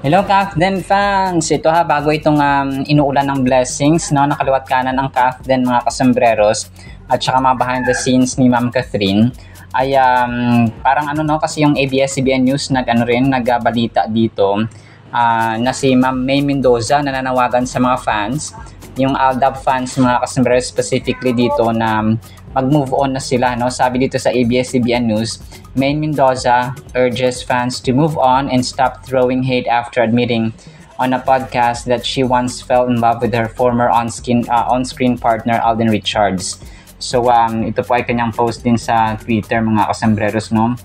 Hello Kafden fans! Ito bago itong inuulan ng blessings, no? Nakaliwat kanan ang Kafden mga kasembreros at saka mga behind the scenes ni Ma'am Catherine ay parang kasi yung ABS-CBN News nagbalita dito na si Ma'am May Mendoza nananawagan sa mga fans, yung Aldab fans mga kasembreros specifically dito na mag-move on na sila, no? Sabi dito sa ABS-CBN News, May Mendoza urges fans to move on and stop throwing hate after admitting on a podcast that she once fell in love with her former on-screen partner Alden Richards. So ito po ay kanyang post din sa Twitter mga kasembreros, no?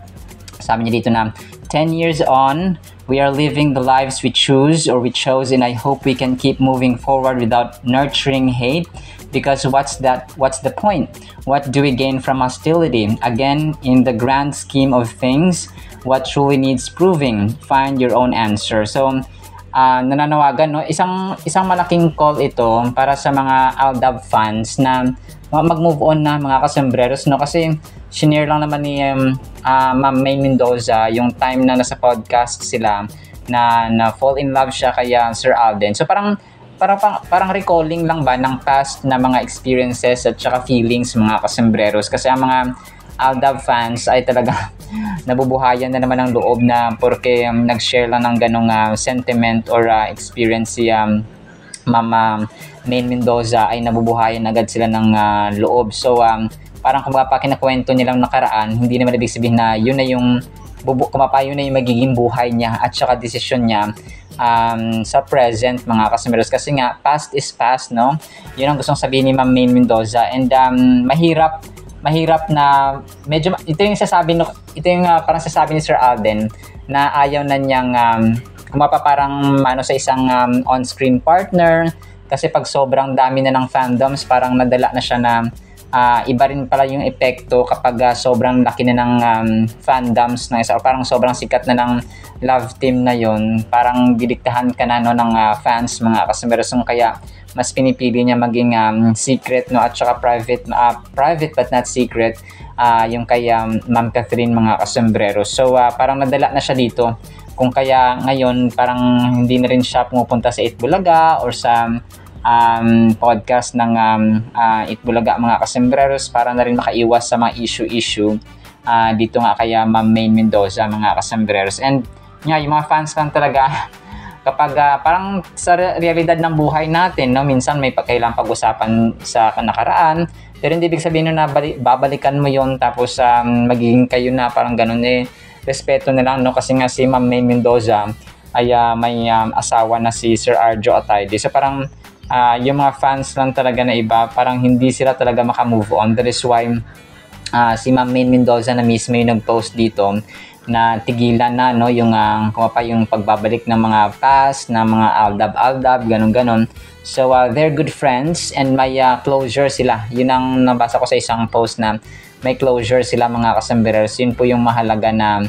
Sabi niya dito na 10 years on, we are living the lives we choose or we chose, and I hope we can keep moving forward without nurturing hate. Because what's the point? What do we gain from hostility? Again, in the grand scheme of things, what truly needs proving? Find your own answer. So, nananawagan, no? Isang malaking call ito para sa mga Aldab fans na mag-move on na mga kasembreros, no? Kasi shinare lang naman ni Ma'am May Mendoza yung time na nasa podcast sila na fall in love siya kay Sir Alden. So parang recalling lang ba ng past na mga experiences at saka feelings mga kasembreros, kasi ang mga Aldab fans ay talaga nabubuhayan na naman ng loob na porque nag-share lang ng ganong sentiment or experience si Mama May Mendoza ay nabubuhayan agad sila ng loob. So parang kung kinakwento nilang nakaraan, hindi naman ibig sabihin na yun na yung yun na yung magiging buhay niya at saka desisyon niya sa present mga kasembreros, kasi nga past is past, no? Yun ang gustong sabihin ni Ma'am May Mendoza, and mahirap na medyo ito yung parang sasabi ni Sir Alden na ayaw na niyang parang sa isang on-screen partner, kasi pag sobrang dami na ng fandoms parang nadala na siya na iba rin pala yung epekto kapag sobrang laki na ng fandoms ng isa, o parang sobrang sikat na ng love team na yon, parang didiktahan ka na ng fans mga kasembreros. Kaya mas pinipili niya maging secret, no, at saka private but not secret yung kay Ma'am Catherine mga kasembreros. So parang nadala na siya dito, kung kaya ngayon parang hindi na rin siya pumupunta sa Itbulaga or sa podcast ng Itbulaga mga kasembreros para na rin makaiwas sa mga issue dito nga kaya Ma'am May Mendoza mga kasembreros. And yung mga fans lang talaga kapag parang sa realidad ng buhay natin, no, minsan may kailangang pag-usapan sa nakaraan, pero hindi ibig sabihin na babalikan mo yon tapos magiging kayo na parang ganun, respeto na lang, no, kasi nga si Ma'am May Mendoza ay may asawa na si Sir Arjo Atayde. So parang yung mga fans lang talaga na iba, parang hindi sila talaga makamove on. That is why si Ma'am May Mendoza na mismo yung nag-post dito na tigilan na, no, yung yung pagbabalik ng mga past na mga Aldab ganun. So they're good friends and may closure sila. Yun ang nabasa ko sa isang post na may closure sila mga kasembreros. Yun po yung mahalaga na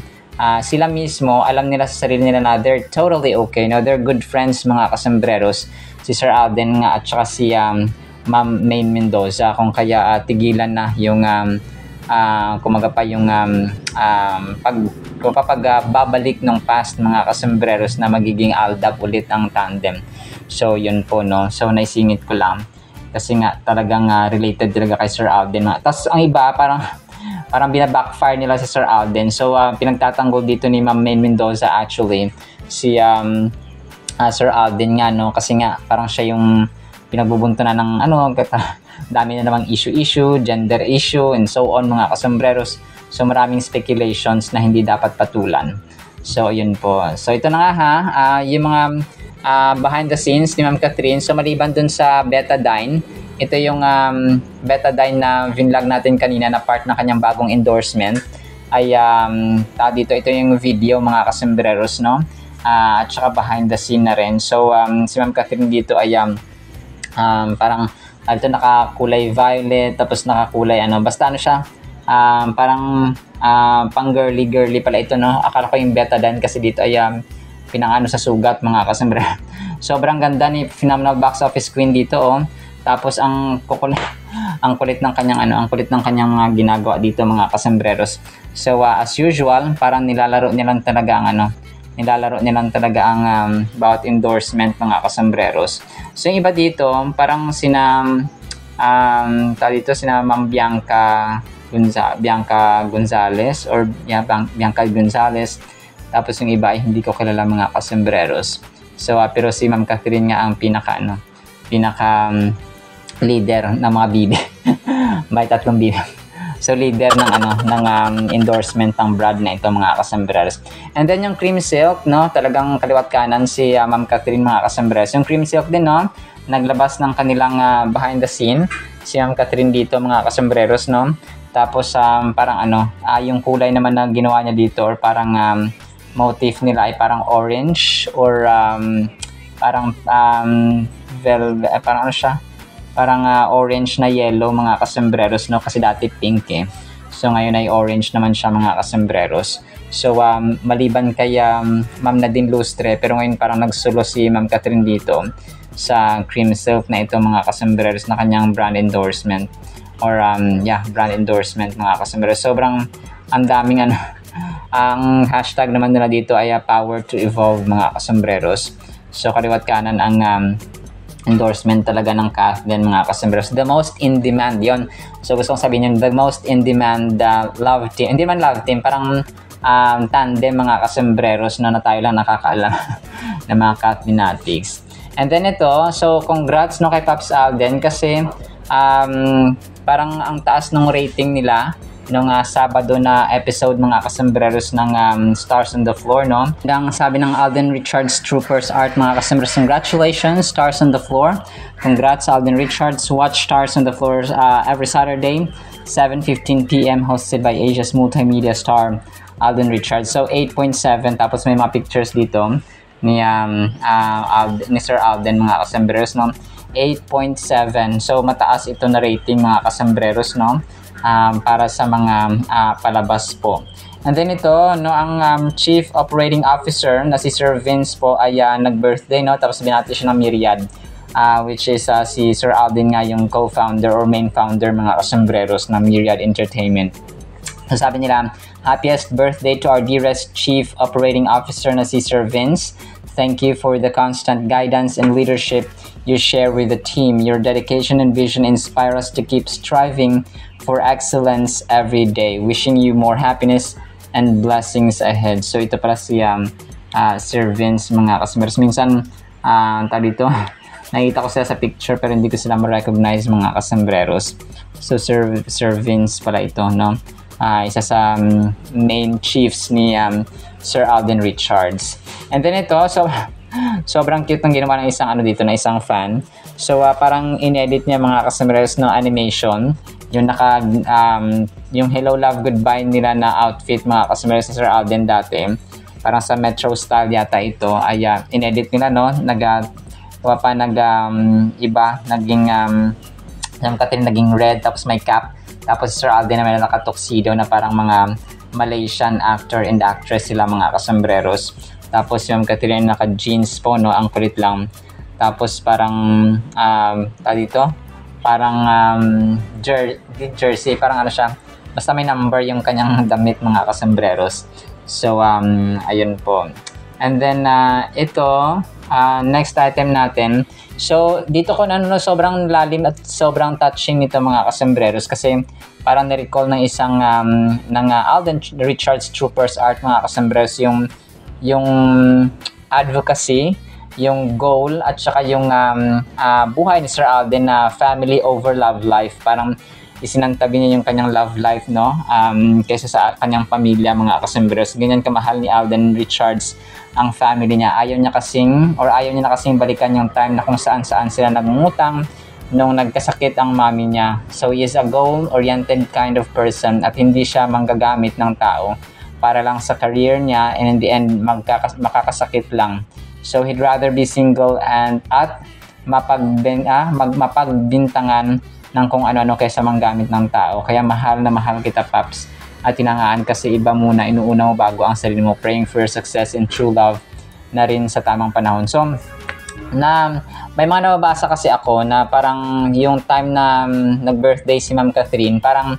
sila mismo alam nila sa sarili nila na they're totally okay, no? They're good friends mga kasembreros, si Sir Alden nga at saka si Ma'am May Mendoza, kung kaya tigilan na yung pagbabalik ng past mga kasembreros na magiging Aldab ulit ang tandem. So yun po, no. So naisingit ko lang kasi nga talagang related talaga kay Sir Alden. Tapos ang iba parang binabackfire nila si Sir Alden. So pinagtatanggol dito ni Ma'am May Mendoza actually si Sir Alden nga, no, kasi nga parang siya yung pinagbubuntunan ng dami na namang issue, gender issue and so on mga kasembreros. So maraming speculations na hindi dapat patulan. So yun po. So ito na nga yung mga behind the scenes ni Ma'am Catherine. So maliban dun sa Betadine, ito yung Betadine na vinlog natin kanina na part ng kanyang bagong endorsement ay ito yung video mga kasembreros, no? At saka behind the scene na rin. So si Ma'am Catherine dito ay parang ito nakakulay violet, tapos nakakulay basta siya parang pang girly pala ito, no. Akala ko yung Betadine kasi dito ay pinangano sa sugat mga kasembreros. Sobrang ganda ni phenomenal box office queen dito, oh. Tapos ang kulit ng kanyang ginagawa dito mga kasembreros. So as usual, parang nilalaro nilang talaga ang nilalaro nilang talaga ang bawat endorsement mga kasambreros. So yung iba dito, parang sina Ma'am Bianca Gonzalez or Bianca Gonzalez. Tapos yung iba ay hindi ko kilala mga kasambreros. So pero si Ma'am Catherine nga ang pinaka leader ng mga bibi. May 3 bibi. So leader ng endorsement ng brand na ito mga kasambreros. And then yung cream silk, no, talagang kaliwat kanan si Ma'am Catherine mga kasambreros. Yung cream silk din, no, naglabas ng kanilang behind the scene si Ma'am Catherine dito mga kasambreros, no. Tapos parang yung kulay naman na ginawa niya dito or parang motif nila ay parang orange or parang parang orange na yellow mga kasambreros, no, kasi dati pink eh. So ngayon ay orange naman siya mga kasambreros. So maliban kay Ma'am Nadine Lustre, pero ngayon parang nagsulo si Ma'am Catherine dito sa cream silk na ito mga kasambreros na kanyang brand endorsement or brand endorsement mga kasambreros. Sobrang ang daming ang hashtag naman nila dito ay power to evolve mga kasambreros. So kaliwat kanan ang endorsement talaga ng Kathleen mga kasambreros. The most in demand yon. So gusto kong sabihin yun, the most in demand love team. Hindi man love team, parang tandem mga kasambreros na tayo lang nakakaalam ng mga Kathlenatics. And then ito, so congrats no kay Pops Alden kasi parang ang taas ng rating nila nung Sabado na episode mga kasambreros ng Stars on the Floor, no? Ang sabi ng Alden Richards Troopers Art mga kasambreros, congratulations Stars on the Floor. Congrats Alden Richards. Watch Stars on the Floor every Saturday 7:15 p.m. hosted by Asia's multimedia star Alden Richards. So 8.7, tapos may mga pictures dito ni Sir Alden mga kasambreros, no? 8.7. So mataas ito na rating mga kasambreros, no? Para sa mga palabas po. And then ito, no, ang Chief Operating Officer na si Sir Vince po ay nag-birthday, no, tapos binati siya ng Myriad, which is si Sir Alden nga yung co-founder or main founder mga kasambreros ng Myriad Entertainment. So sabi nila, happiest birthday to our dearest Chief Operating Officer na si Sir Vince. Thank you for the constant guidance and leadership you share with the team. Your dedication and vision inspire us to keep striving for excellence every day. Wishing you more happiness and blessings ahead. So ito pala si Sir Vince mga kasambreros. Minsan dito nakita ko sila sa picture pero hindi ko sila ma-recognize mga kasambreros. So Sir Vince pala ito, no? Isa sa main chiefs ni Sir Alden Richards. And then ito, so sobrang cute ng ginawa ng isang fan. So parang inedit niya mga kasambreros ng animation yung yung Hello Love Goodbye nila na outfit mga kasambreros ni Sir Alden dati. Parang sa Metro style yata ito ay inedit nila, no? Yung Catherine naging red tapos may cap. Tapos si Sir Alden naman naka-tuxedo na parang mga Malaysian actor and actress sila mga kasambreros. Tapos yung Catherine naka-jeans po, no? Ang kulit lang. Tapos parang parang jersey, parang siya. Basta may number yung kanyang damit mga kasambreros. So ayun po. And then ito, next item natin. So dito ko sobrang lalim at sobrang touching nito mga kasambreros kasi parang na-recall ng isang ng Alden Richards Troopers Art mga kasambreros yung advocacy, yung goal at saka yung buhay ni Sir Alden na family over love life. Parang isinantabi niya yung kanyang love life, no? Kaysa sa kanyang pamilya mga kasambreros. Ganyan kamahal ni Alden Richards ang family niya. Ayaw niya na kasing balikan yung time na kung saan sila nangungutang nung nagkasakit ang mami niya. So he is a goal-oriented kind of person at hindi siya manggagamit ng tao para lang sa career niya, and in the end makakasakit lang. So he'd rather be single at mapagbintangan ng kung ano-ano kaysa manggamit ng tao. Kaya mahal na mahal kita, Paps. At tinangaan kasi iba muna, inuuna mo bago ang sarili mo. Praying for your success and true love na rin sa tamang panahon. So, may mga nababasa kasi ako na parang yung time na nag-birthday si Ma'am Catherine, parang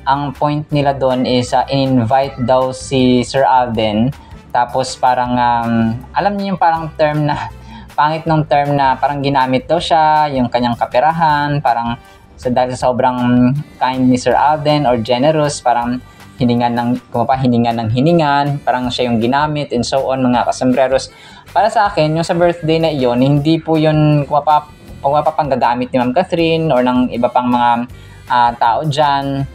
ang point nila doon is in-invite daw si Sir Alden Tapos parang, alam niyo yung parang term na, pangit nung term na parang ginamit daw siya, yung kanyang kaperahan, parang dahil sa sobrang kind ni Sir Alden or generous, parang hiningan ng hiningan, parang siya yung ginamit and so on, mga kasembreros. Para sa akin, yung sa birthday na iyon, hindi po yun panggagamit ni Ma'am Catherine or ng iba pang mga tao dyan.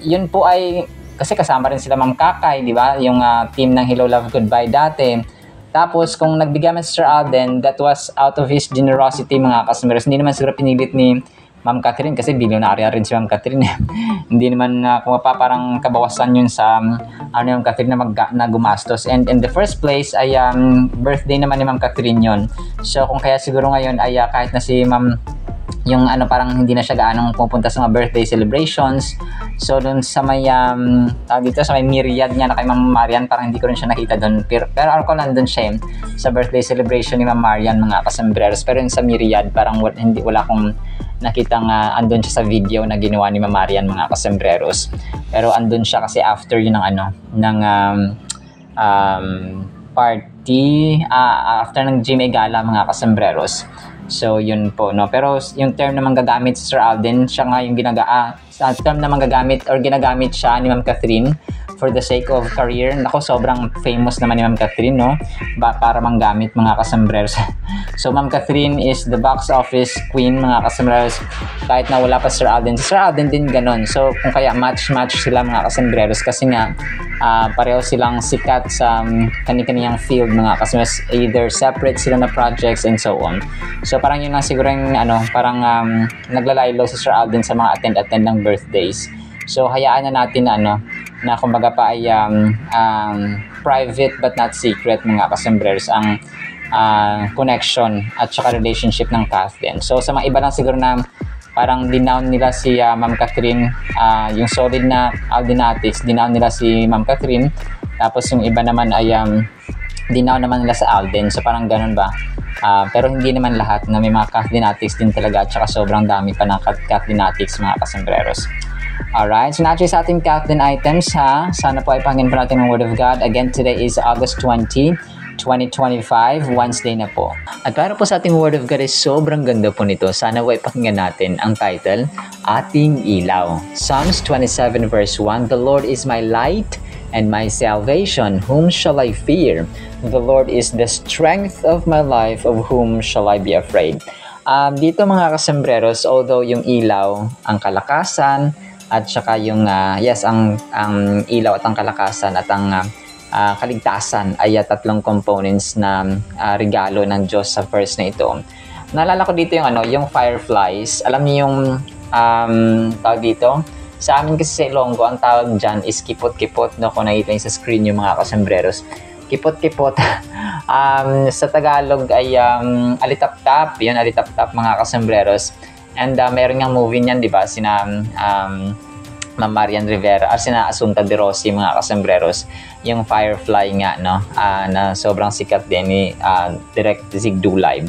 Yun po ay, kasi kasama rin sila Ma'am Kakay, di ba? Yung team ng Hello Love Goodbye dati. Tapos, kung nagbigay man si Sir Alden, that was out of his generosity, mga kasembreros. Hindi naman siguro pinilit ni Ma'am Catherine kasi bilyonarya rin si Ma'am Catherine. Hindi naman parang kabawasan yun sa Ma'am Catherine na gumastos. And in the first place ay birthday naman ni Ma'am Catherine yun. So kung kaya siguro ngayon ay kahit na si Ma'am yung parang hindi na siya gaanong pupunta sa mga birthday celebrations. So dun sa may dito sa may myriad niya na kay Ma'am Marian, parang hindi ko rin siya nakita doon. Pero ako nandun siya sa birthday celebration ni Ma'am Marian, mga kasembreros. Pero yung sa myriad parang wala akong nakitang andun siya sa video na ginawa ni Ma'am Marian, mga kasembreros. Pero andun siya kasi after yun ng party, after ng GMA Gala, mga kasembreros. So yun po, no. Pero yung term na gagamit si Sir Alden, siya nga yung term na gagamit or ginagamit siya ni Ma'am Catherine for the sake of career. Nako, sobrang famous naman ni Ma'am Catherine, no, para manggamit, mga kasembreros. So Ma'am Catherine is the box office queen, mga kasembreros, kahit na wala pa Sir Alden. Si Sir Alden din ganon. So kung kaya match sila, mga kasembreros, kasi nga pareho silang sikat sa kani-kaniyang field, mga kasembreros, either separate sila na projects and so on. So parang yun lang siguro yung parang naglalaylo si Sir Alden sa mga attend ng birthdays. So hayaan na natin na kumbaga pa ay private but not secret, mga kasembreros, ang connection at saka relationship ng Kathleen. So sa mga iba lang siguro na parang dinown nila si Ma'am Catherine, yung solid na Aldenatics, dinown nila si Ma'am Catherine. Tapos yung iba naman ay dinown naman nila sa Alden. So parang ganun ba? Pero hindi naman lahat, na may mga Cathleenatics din talaga, at saka sobrang dami pa ng Cathleenatics, mga kasembreros. Alright, so naturally sa ating Kathleen items, sana po ay pakinggan po natin ng Word of God. Again, today is August 20, 2025, Wednesday na po. At para po sa ating Word of God ay sobrang ganda po nito. Sana po ay pakinggan natin ang title, Ating Ilaw. Psalms 27 verse 1, The Lord is my light and my salvation, whom shall I fear? The Lord is the strength of my life, of whom shall I be afraid? Dito, mga kasembreros, although yung ilaw, ang kalakasan, at saka yung ang ilaw at ang kalakasan at ang kaligtasan ay tatlong components na regalo ng Diyos sa verse na ito. Naalala ko dito yung fireflies. Alam niyo yung tawag dito? Sa amin kasi sa Ilonggo, ang tawag dyan is kipot-kipot, no? Kung nakita niyo sa screen yung mga kasembreros. Kipot-kipot. Sa Tagalog ay alitap-tap. Yun, alitap-tap, mga kasembreros. And meron nga movie niyan, di ba? Sina Ma'am Marian Rivera, sina Asunta de Rossi, mga kasembreros. Yung Firefly nga, no? Na sobrang sikat din ni Direct Zig Dulay.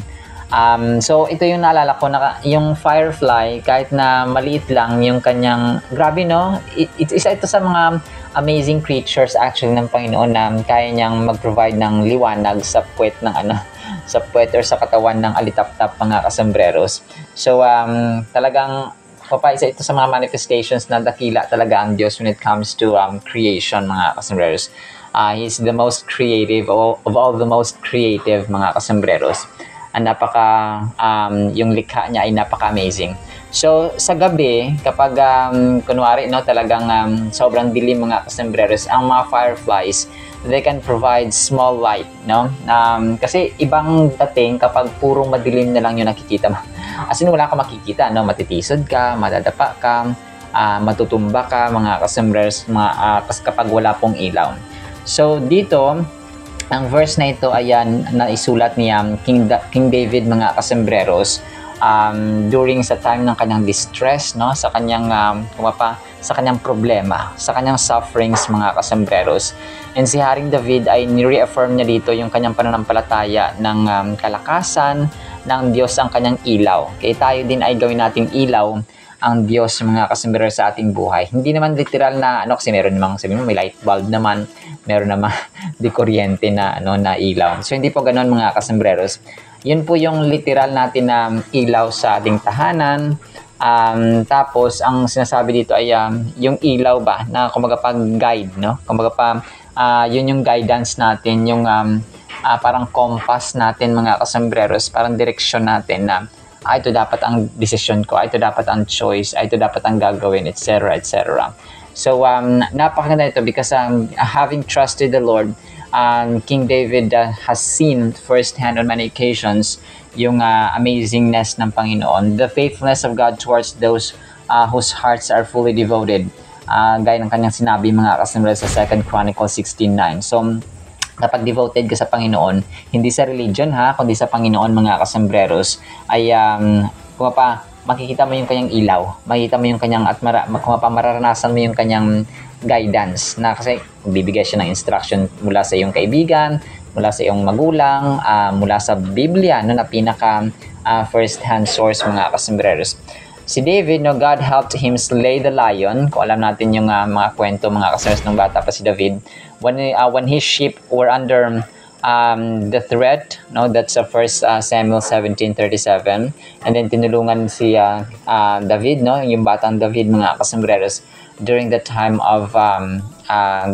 So ito yung naalala ko, yung Firefly, kahit na maliit lang yung kanyang, grabe, no? Isa ito sa mga amazing creatures actually ng Panginoon na kaya niyang mag-provide ng liwanag sa puwet ng sa puwet or sa katawan ng alitap-tap, mga kasembreros. So talagang isa ito sa mga manifestations na dakila talaga ang Diyos when it comes to creation, mga kasembreros. He's the most creative of all the most creative, mga kasembreros. Yung likha niya ay napaka-amazing. So sa gabi, kapag kunwari, no, talagang sobrang dilim, mga kasembreros, ang mga fireflies, they can provide small light, no? Kasi ibang dating kapag puro madilim na lang yung nakikita mo. As in, wala ka makikita, no? Matitisod ka, madadapa ka, matutumba ka, mga kasembreros, kapag wala pong ilaw. So dito, ang verse na ito ay naisulat ni King David, mga kasembreros, during sa time ng kanyang distress, no, sa kanyang sa kanyang problema, sa kanyang sufferings, mga kasembreros. And si Haring David ay ni-reaffirm niya dito yung kanyang pananampalataya ng kalakasan ng Diyos ang kanyang ilaw. Kaya tayo din ay gawin nating ilaw ang Diyos mga kasombrero sa ating buhay. Hindi naman literal na kasi meron namang sabi mo may light bulb naman, meron naman di kuryente na na ilaw. So hindi po ganoon mga kasombreros. Yun po yung literal natin na ilaw sa ating tahanan. Tapos ang sinasabi dito ay yung ilaw ba na kumbaga pag-guide, no? Kumbaga yun yung guidance natin, yung parang compass natin mga kasombreros, parang direksyon natin na ito dapat ang decision ko, ito dapat ang choice, ito dapat ang gagawin, etc. etc. So napakaganda ito because having trusted the Lord, King David has seen firsthand on many occasions yung amazingness ng Panginoon, the faithfulness of God towards those whose hearts are fully devoted. Gaya ng kanyang sinabi mga kasombreros sa 2 Chronicles 16:9. So, kapag devoted ka sa Panginoon, hindi sa religion kundi sa Panginoon mga kasombreros, ay makikita mo yung kanyang ilaw, makikita mo yung kanyang at mararanasan mo yung kanyang guidance na kasi bibigay siya ng instruction mula sa iyong kaibigan, mula sa iyong magulang, mula sa Biblia na pinaka first hand source mga kasombreros. Si David, God helped him slay the lion. Kung alam natin yung mga kwento mga kasombreros ng bata pa si David, when his sheep were under the threat, that's 1 Samuel 17:37, and then tinulungan si David, yung batang David mga kasombreros during the time of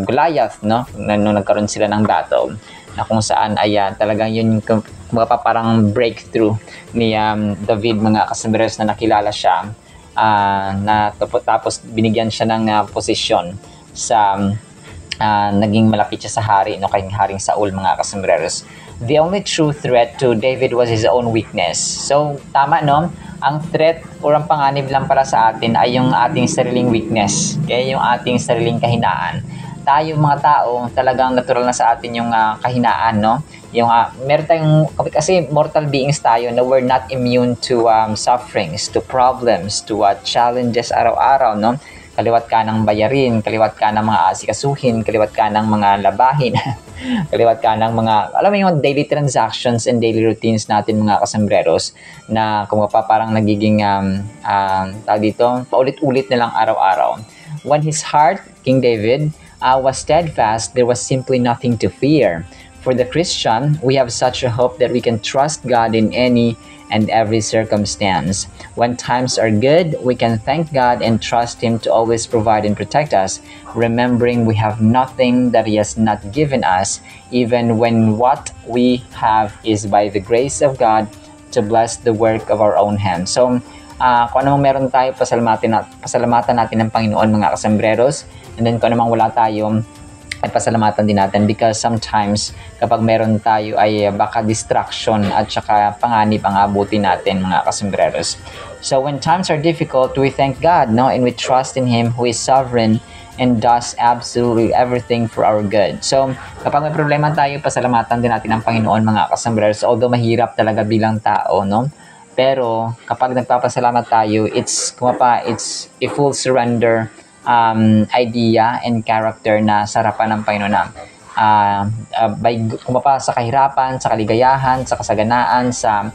Goliath, nung nagkaroon sila ng battle, na kung saan ay talagang yun parang breakthrough ni David mga kasombreros, na nakilala siya tapos binigyan siya ng posisyon sa naging malapit siya sa hari, kay Haring Saul mga kasombreros. The only true threat to David was his own weakness. So tama ang threat o ang panganib lang para sa atin ay yung ating sariling weakness, yung ating sariling kahinaan. Tayo mga tao, talagang natural na sa atin yung kahinaan, yung meron tayong, kasi mortal beings tayo na we're not immune to sufferings, to problems, to challenges araw-araw, kaliwat ka ng bayarin, kaliwat ka ng mga asikasuhin, kaliwat ka ng mga labahin, kaliwat ka ng mga, alam mo yung daily transactions and daily routines natin mga kasombreros, na parang nagiging paulit-ulit na lang araw-araw. When his heart, King David, was steadfast, there was simply nothing to fear. For the Christian, we have such a hope that we can trust God in any and every circumstance. When times are good, we can thank God and trust Him to always provide and protect us, remembering we have nothing that He has not given us, even when what we have is by the grace of God to bless the work of our own hands. So, kung anong meron tayo, pasalamatan natin ng Panginoon mga kasombreros. And then kung anong wala tayo, ay pasalamatan din natin, because sometimes kapag meron tayo ay baka distraction at saka panganib ang abutin natin mga kasombreros. So when times are difficult, we thank God, and we trust in Him who is sovereign and does absolutely everything for our good. So kapag may problema tayo, pasalamatan din natin ang Panginoon mga kasombreros, although mahirap talaga bilang tao, pero kapag nagpapasalamat tayo, it's a full surrender idea and character na sarapan ng Panginoon na sa kahirapan, sa kaligayahan, sa kasaganaan, sa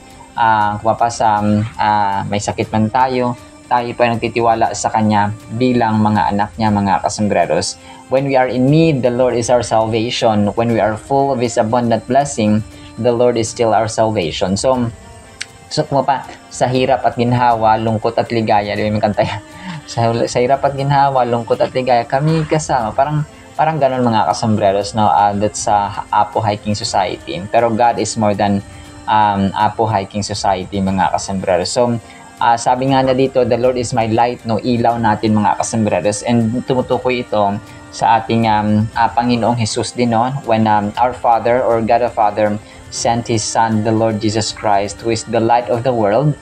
may sakit man tayo pa ay nagtitiwala sa Kanya bilang mga anak niya mga kasombreros. When we are in need, the Lord is our salvation. When we are full of His abundant blessing, the Lord is still our salvation. So sa hirap at ginhawa, lungkot at ligaya, di ba yung kanta yan? Sa hirap at ginhawa, lungkot at ligaya, kami kasama. Parang ganun mga kasombreros, that's Apo Hiking Society. Pero God is more than Apo Hiking Society mga kasombreros. So sabi nga na dito, the Lord is my light, ilaw natin mga kasombreros. And tumutukoy ito sa ating Panginoong Jesus din, when our Father or God the Father sent His Son, the Lord Jesus Christ, who is the light of the world.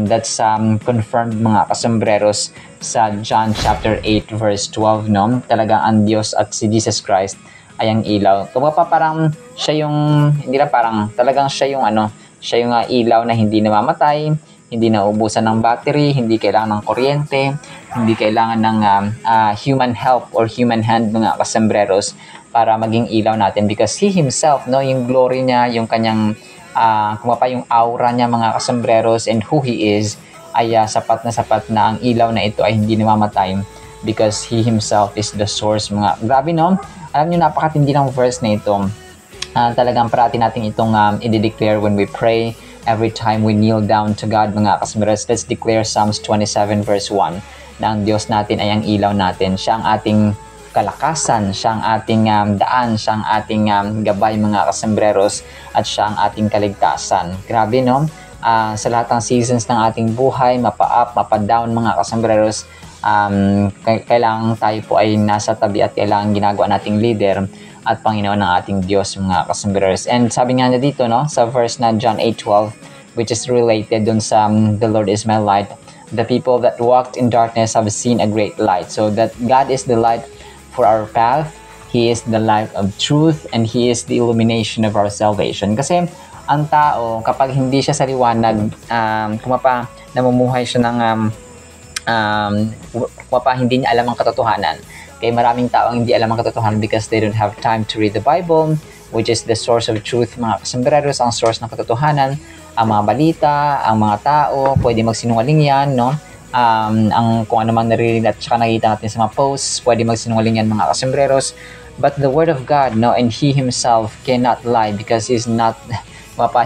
That's confirmed mga kasombreros sa John chapter 8 verse 12, Talagang ang Diyos at si Jesus Christ ay ang ilaw. Parang siya yung, hindi na parang, talagang siya yung ilaw na hindi namamatay, hindi naubusan ng battery, hindi kailangan ng kuryente, hindi kailangan ng human help or human hand mga kasombreros para maging ilaw natin, because He Himself, yung glory niya, yung kanyang yung aura niya mga kasombreros, and who He is, ay sapat na ang ilaw na ito ay hindi namamatay because He Himself is the source. Mga grabe, no? Alam nyo, napakatindi ng verse na ito. Talagang parati natin itong i-declare when we pray, every time we kneel down to God, mga kasambreros. Let's declare Psalms 27 verse 1 na ang Diyos natin ay ang ilaw natin. Siya ang ating kalakasan, siya ang ating daan, siya ang ating gabay, mga kasambreros, at siya ang ating kaligtasan. Grabe, no? Sa lahat ng seasons ng ating buhay, mapa-up, mapa-down, mga kasambreros, kailangan tayo po ay nasa tabi at kailangan ginagawa nating leader at Panginoon ng ating Diyos, mga kasambreros. And sabi nga na dito, no, sa verse na John 8:12, which is related dun sa the Lord is my light. The people that walked in darkness have seen a great light. So that God is the light for our path. He is the light of truth and He is the illumination of our salvation. Kasi ang tao, kapag hindi siya sa liwanag, namumuhay siya ng hindi niya alam ang katotohanan. Kaya maraming tao ang hindi alam ang katotohanan because they don't have time to read the Bible, which is the source of truth, mga kasambreros, ang source ng katotohanan. Ang mga balita, ang mga tao, pwede magsinungaling yan, no? Ang kung ano man naririnig at saka nakita natin sa mga posts, pwede magsinungaling yan, mga kasambreros. But the Word of God, no, and He Himself cannot lie because He's not,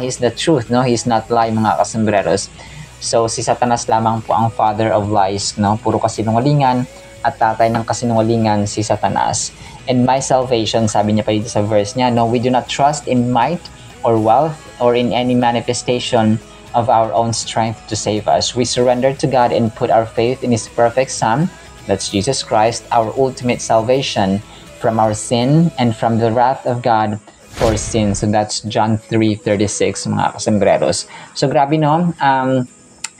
He's the truth, no? He's not lie, mga kasambreros. So, si Satanas lamang po ang father of lies, no? Puro kasinungalingan at tatay ng kasinungalingan si Satanas. And my salvation, sabi niya pa dito sa verse niya, no, we do not trust in might or wealth or in any manifestation of our own strength to save us. We surrender to God and put our faith in His perfect Son, that's Jesus Christ, our ultimate salvation from our sin and from the wrath of God for sin. So that's John 3:36, mga kasambreros. So grabe, no?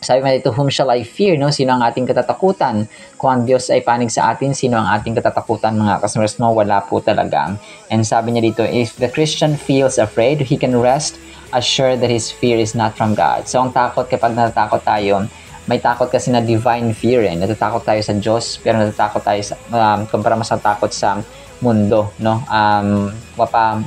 Sabi mo dito, whom shall I fear, no? Sino ang ating katatakutan? Kung ang Diyos ay panig sa atin, sino ang ating katatakutan, mga kasambreros mo? Wala po talaga. And sabi niya dito, if the Christian feels afraid, he can rest assured that his fear is not from God. So ang takot, kapag natatakot tayo, may takot kasi na divine fear, eh. Natatakot tayo sa Diyos, pero natatakot tayo sa, kumpara mas natakot sa mundo, no?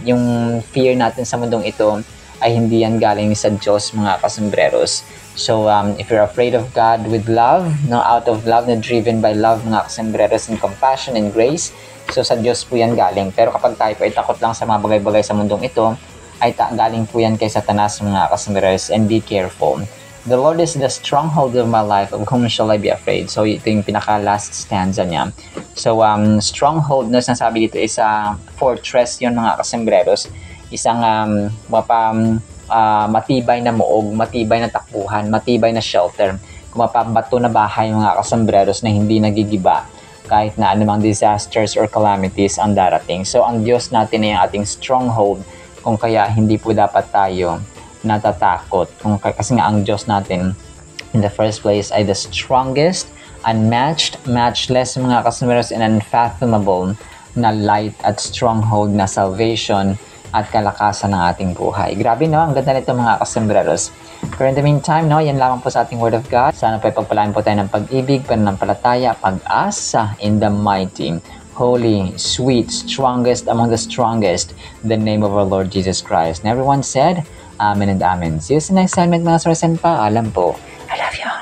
Yung fear natin sa mundong ito ay hindi yan galing sa Diyos, mga kasambreros. So, if you're afraid of God with love, no, out of love, na driven by love, mga kasambreros, and compassion and grace, so sa Diyos po yan galing. Pero kapag tayo po ay takot lang sa mga bagay-bagay sa mundong ito, ay galing po yan kay Satanas, mga kasambreros, and be careful. The Lord is the stronghold of my life, of whom shall I be afraid? So, ito yung pinaka-last stanza niya. So, stronghold, no, sinasabi dito is fortress yun, mga kasambreros. Isang matibay na muog, matibay na takbuhan, matibay na shelter, bato na bahay, mga kasambreros, na hindi nagigiba kahit na anumang disasters or calamities ang darating. So ang Diyos natin ay ang ating stronghold, kung kaya hindi po dapat tayo natatakot. Kasi nga ang Diyos natin in the first place ay the strongest, unmatched, matchless, mga kasambreros, and unfathomable na light at stronghold na salvation at kalakasan ng ating buhay. Grabe, no? Ang ganda nito, mga kasambreros. Pero in the meantime, no, yan lamang po sa ating Word of God. Sana po ipagpalain po tayo ng pag-ibig, pananampalataya, pag-asa in the mighty, holy, sweet, strongest among the strongest, the name of our Lord Jesus Christ. And everyone said, Amen and Amen. See you sa next segment, mga source, and paalam po. I love you.